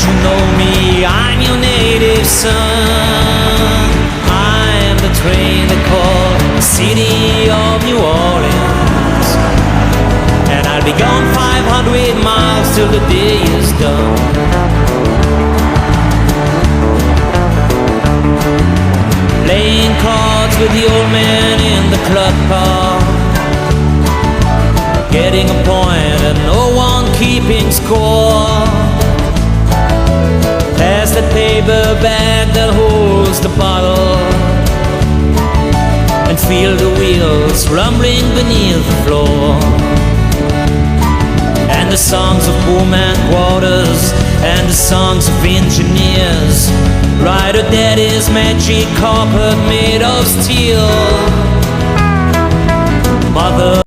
you know me? I'm your native son. I'm the train that called the city of New Orleans, and I'll be gone 500 miles till the day is done. Playing cards with the old man in the club car, getting a point and no one keeping score. Pass the paper bag that holds the bottle, and feel the wheels rumbling beneath the floor. And the songs of Pullman quarters and the songs of engineers, Ryder Daddy's magic carpet made of steel. Mother